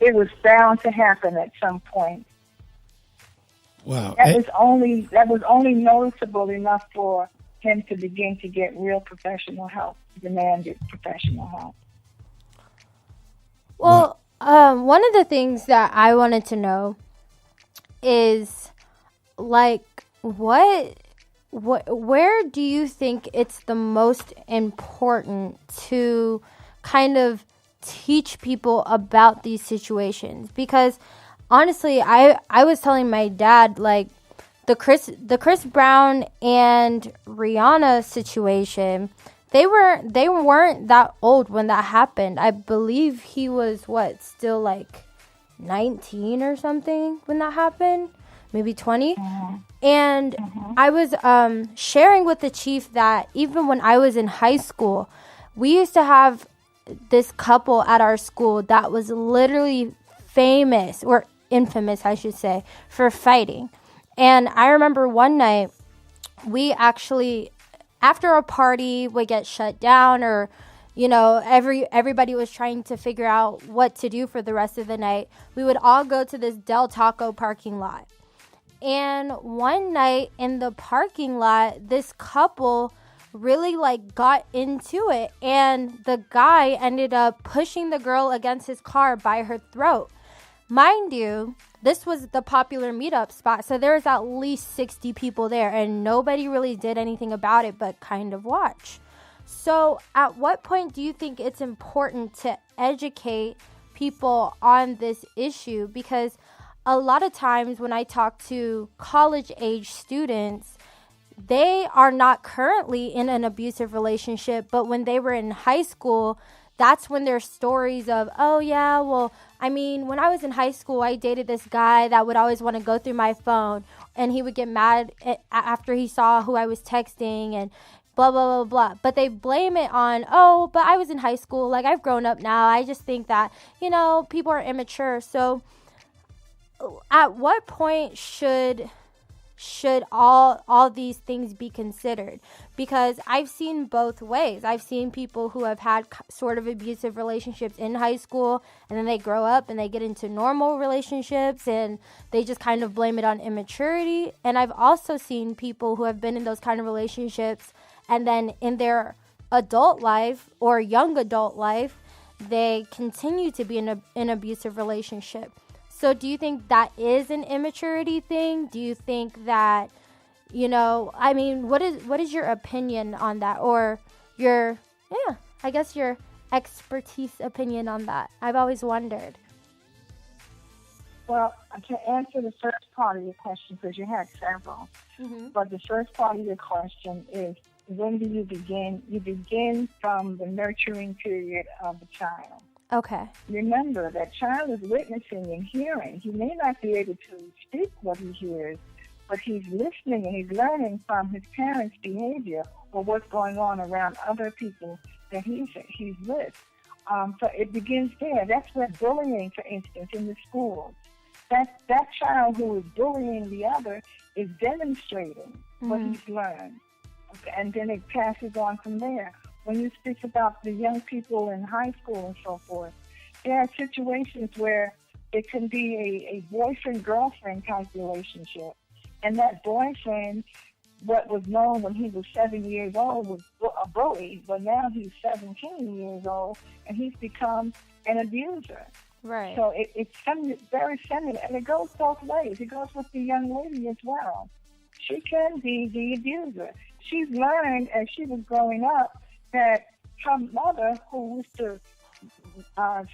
it was bound to happen at some point. Wow. That was only noticeable enough for him to begin to get real professional help, demanded professional help. Well, one of the things that I wanted to know is, like, where do you think it's the most important to kind of teach people about these situations? Because honestly, I was telling my dad, like, the Chris Brown and Rihanna situation, they weren't that old when that happened. I believe he was still like 19 or something when that happened, maybe 20. And I was sharing with the chief that even when I was in high school, we used to have this couple at our school that was literally famous, or infamous, I should say, for fighting. And I remember one night, we actually, after a party would get shut down, or, you know, everybody was trying to figure out what to do for the rest of the night, we would all go to this Del Taco parking lot. And one night in the parking lot, this couple really got into it, and the guy ended up pushing the girl against his car by her throat. Mind you, this was the popular meetup spot, so there was at least 60 people there, and nobody really did anything about it but kind of watch. So at what point do you think it's important to educate people on this issue? Because a lot of times when I talk to college age students, they are not currently in an abusive relationship, but when they were in high school, that's when there's stories of, oh yeah, well, I mean, when I was in high school, I dated this guy that would always want to go through my phone, and he would get mad after he saw who I was texting, and blah, blah, blah, blah. But they blame it on, oh, but I was in high school, like, I've grown up now. I just think that, you know, people are immature. So at what point should all these things be considered? Because I've seen both ways. I've seen people who have had sort of abusive relationships in high school, and then they grow up and they get into normal relationships and they just kind of blame it on immaturity. And I've also seen people who have been in those kind of relationships, and then in their adult life or young adult life, they continue to be in an abusive relationship. So do you think that is an immaturity thing? Do you think that, you know, I mean, what is your opinion on that, or your expertise opinion on that? I've always wondered. Well, to answer the first part of your question, because you had several, but the first part of your question is, when do you begin? You begin from the nurturing period of the child. Okay. Remember, that child is witnessing and hearing. He may not be able to speak what he hears, but he's listening and he's learning from his parents' behavior or what's going on around other people that he's with. So it begins there. That's where bullying, for instance, in the schools. That child who is bullying the other is demonstrating what he's learned. Okay, and then it passes on from there. When you speak about the young people in high school and so forth, there are situations where it can be a boyfriend-girlfriend type relationship. And that boyfriend, what was known when he was 7 years old, was a bully, but now he's 17 years old, and he's become an abuser. Right. So it's very similar, and it goes both ways. It goes with the young lady as well. She can be the abuser. She's learned as she was growing up that her mother, who used to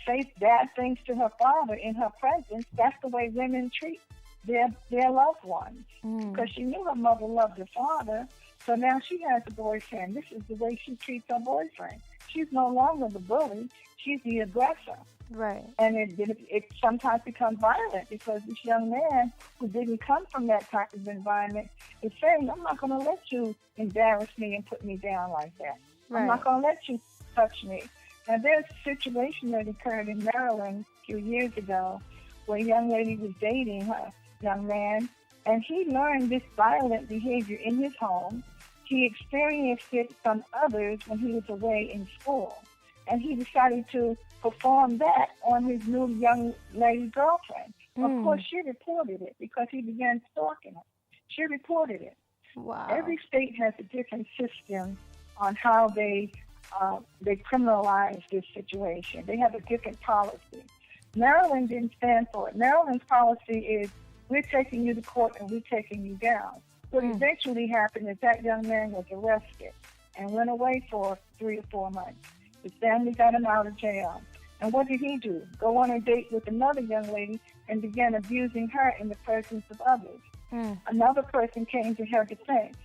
say bad things to her father in her presence, that's the way women treat their loved ones. Because she knew her mother loved her father, so now she has a boyfriend. This is the way she treats her boyfriend. She's no longer the bully. She's the aggressor. Right. And it sometimes becomes violent because this young man who didn't come from that type of environment is saying, I'm not going to let you embarrass me and put me down like that. Right. I'm not going to let you touch me. Now, there's a situation that occurred in Maryland a few years ago where a young lady was dating her young man, and he learned this violent behavior in his home. He experienced it from others when he was away in school. And he decided to perform that on his new young lady girlfriend. Of course, she reported it because he began stalking her. She reported it. Wow. Every state has a different system on how they criminalize this situation. They have a different policy. Maryland didn't stand for it. Maryland's policy is, we're taking you to court and we're taking you down. What eventually happened is that young man was arrested and went away for 3 or 4 months. His family got him out of jail. And what did he do? Go on a date with another young lady and began abusing her in the presence of others. Another person came to her defense,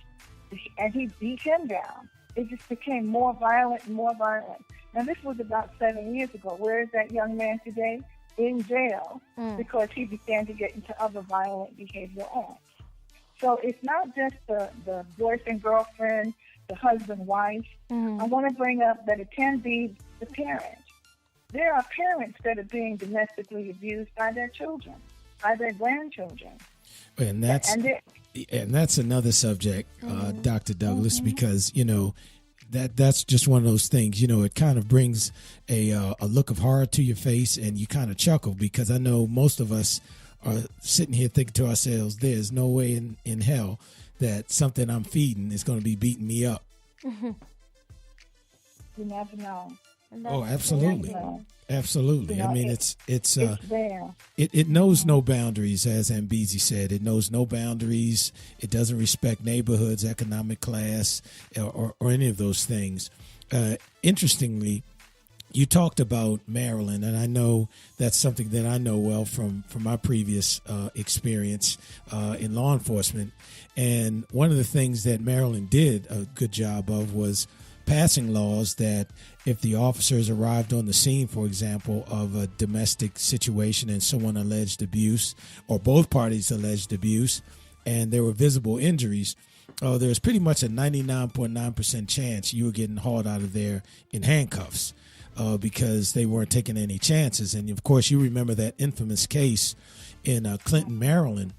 and he beat him down. It just became more violent and more violent. Now, this was about 7 years ago. Where is that young man today? In jail, because he began to get into other violent behavioral acts. So it's not just the boyfriend, girlfriend, the husband, wife. I want to bring up that it can be the parent. There are parents that are being domestically abused by their children, by their grandchildren. And that's another subject, Dr. Douglas, because, you know, that's just one of those things, you know, it kind of brings a look of horror to your face, and you kind of chuckle, because I know most of us are sitting here thinking to ourselves, there's no way in hell that something I'm feeding is going to be beating me up. You never know. Oh, absolutely. Absolutely. You know, I mean, it's there. It knows no boundaries, as Ambezi said. It knows no boundaries. It doesn't respect neighborhoods, economic class, or any of those things. Interestingly, you talked about Maryland, and I know that's something that I know well from my previous experience in law enforcement. And one of the things that Maryland did a good job of was passing laws that if the officers arrived on the scene, for example, of a domestic situation and someone alleged abuse, or both parties alleged abuse, and there were visible injuries, there's pretty much a 99.9% chance you were getting hauled out of there in handcuffs because they weren't taking any chances. And, of course, you remember that infamous case in Clinton, Maryland,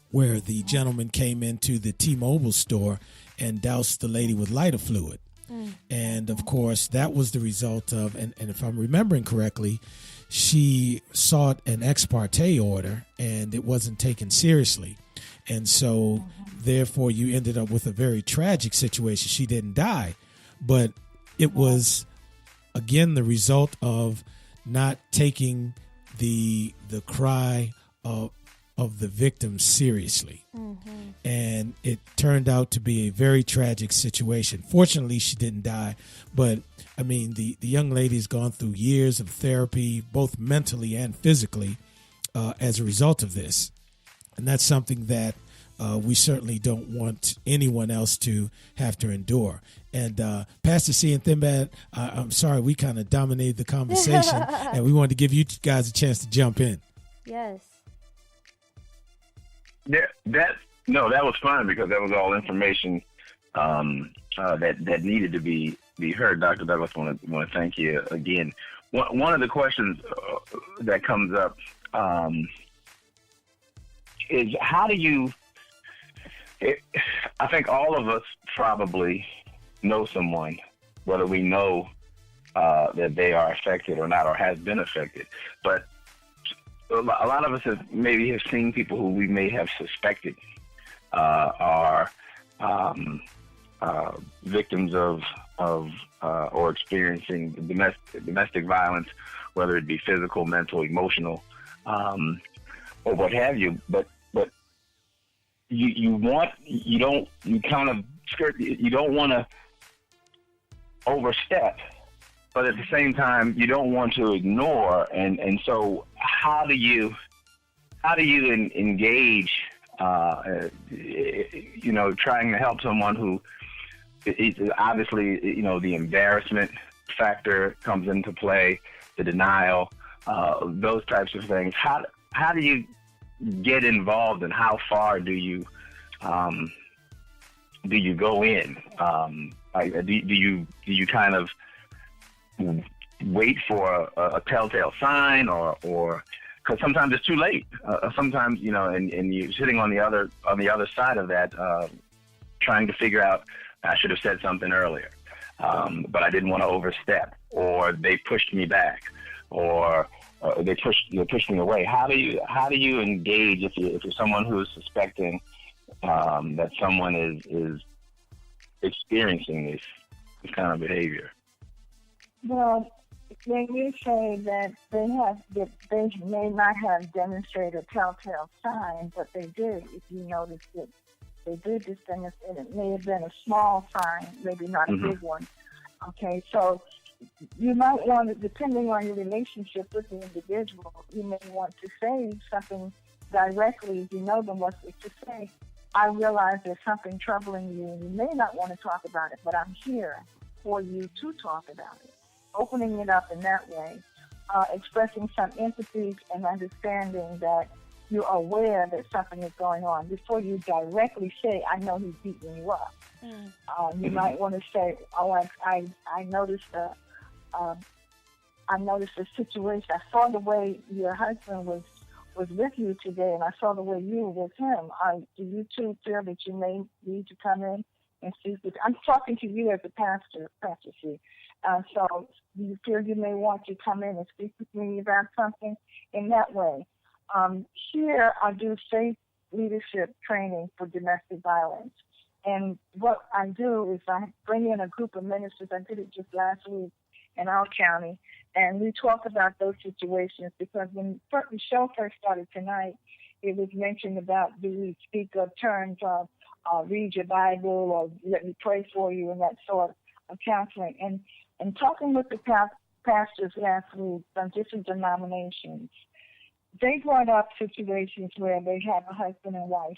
where the gentleman came into the T-Mobile store and doused the lady with lighter fluid. And, of course, that was the result of, and if I'm remembering correctly, she sought an ex parte order, and it wasn't taken seriously. And so, therefore, you ended up with a very tragic situation. She didn't die, but it was, again, the result of not taking the cry of the victim seriously. And it turned out to be a very tragic situation. Fortunately, she didn't die, but I mean, the young lady's gone through years of therapy, both mentally and physically, as a result of this. And that's something that we certainly don't want anyone else to have to endure. And Pastor C and Thinbad, I'm sorry, we kind of dominated the conversation, and we wanted to give you guys a chance to jump in. Yes. Yeah, that was fun, because that was all information that needed to be heard. Dr. Douglas, want to thank you again. One of the questions that comes up is, how do you? I think all of us probably know someone, whether we know that they are affected or not, or has been affected, but a lot of us have seen people who we may have suspected are victims of or experiencing domestic violence, whether it be physical, mental, emotional, or what have you. But you don't want to overstep, but at the same time, you don't want to ignore. And so how do you engage, trying to help someone who is obviously, the embarrassment factor comes into play, the denial, those types of things. How do you get involved, and how far do you go in? Do you kind of wait for a telltale sign, or because sometimes it's too late. Sometimes, and you're sitting on the other side of that, trying to figure out, I should have said something earlier, but I didn't want to overstep, or they pushed me back, or they're pushing away. How do you engage if you're someone who is suspecting that someone is experiencing this kind of behavior? Well, when you say that they may not have demonstrated telltale signs, but they did. If you notice that they did this thing, and it may have been a small sign, maybe not a big one. Okay, so you might want to, depending on your relationship with the individual, you may want to say something directly. If you know them, what to say. I realize there's something troubling you, and you may not want to talk about it, but I'm here for you to talk about it. Opening it up in that way, expressing some empathy and understanding that you're aware that something is going on before you directly say, I know he's beating you up. You might want to say, oh, I noticed a situation. I saw the way your husband was with you today, and I saw the way you were with him. Do you two feel that you may need to come in and speak with? I'm talking to you as a pastor, Pastor C. So you feel you may want to come in and speak with me about something in that way. Here I do faith leadership training for domestic violence. And what I do is I bring in a group of ministers. I did it just last week in our county. And we talk about those situations because when the show first started tonight, it was mentioned about, do we speak of terms of read your Bible or let me pray for you and that sort of counseling. And talking with the pastors last week from different denominations, they brought up situations where they have a husband and wife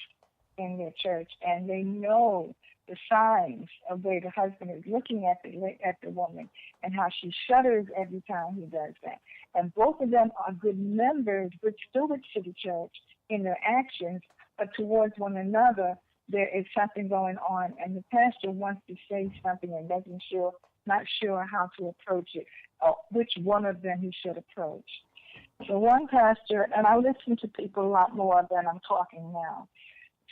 in their church, and they know the signs of where the husband is looking at the woman and how she shudders every time he does that. And both of them are good members, good stewards to the church in their actions, but towards one another, there is something going on, and the pastor wants to say something and not sure how to approach it, or which one of them he should approach. So one pastor, and I listen to people a lot more than I'm talking now.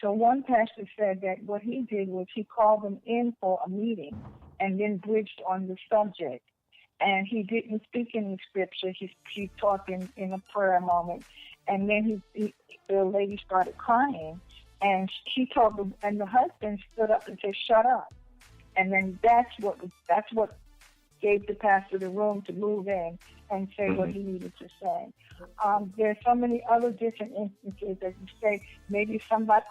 So one pastor said that what he did was he called them in for a meeting and then bridged on the subject. And he didn't speak in the scripture. He talked in a prayer moment. And then the lady started crying. And she told them, and the husband stood up and said, "Shut up." And then that's what gave the pastor the room to move in and say what he needed to say. There's so many other different instances that you say, maybe somebody,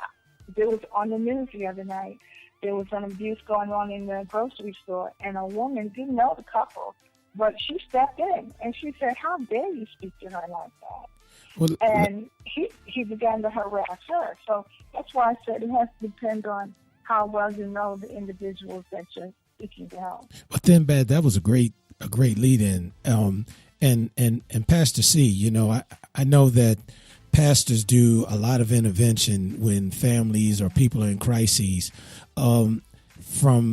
there was on the news the other night, there was an abuse going on in the grocery store, and a woman didn't know the couple, but she stepped in and she said, "How dare you speak to her like that?" Well, and he began to harass her. So that's why I said it has to depend on how well you know the individuals that you're seeking to help. But then, Bad, that was a great lead-in. And Pastor C, you know, I know that pastors do a lot of intervention when families or people are in crises. From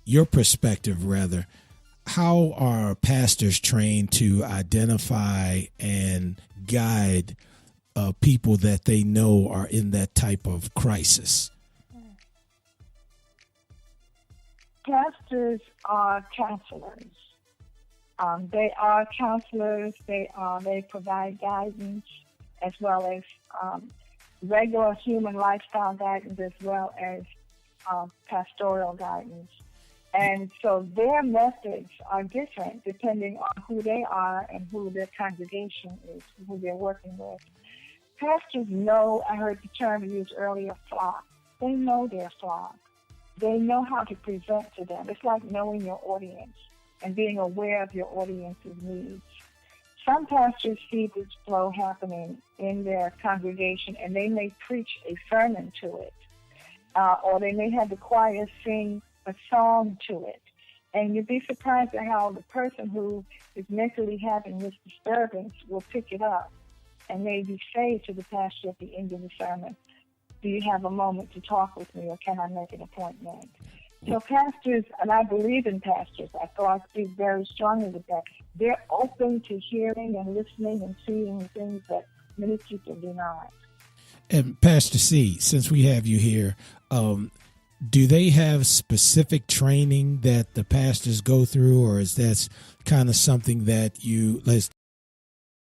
your perspective, rather, how are pastors trained to identify and guide people that they know are in that type of crisis? Pastors are counselors. They are counselors. They provide guidance as well as regular human lifestyle guidance as well as pastoral guidance. And so their methods are different depending on who they are and who their congregation is, who they're working with. Pastors know, I heard the term used earlier, flock. They know their flock. They know how to present to them. It's like knowing your audience and being aware of your audience's needs. Some pastors see this flow happening in their congregation, and they may preach a sermon to it, or they may have the choir sing a song to it. And you'd be surprised at how the person who is mentally having this disturbance will pick it up and maybe say to the pastor at the end of the sermon, "Do you have a moment to talk with me, or can I make an appointment?" So pastors, and I believe in pastors, I speak very strongly with that, they're open to hearing and listening and seeing things that many people do not. And Pastor C, since we have you here, do they have specific training that the pastors go through, or is that kind of something that you, let's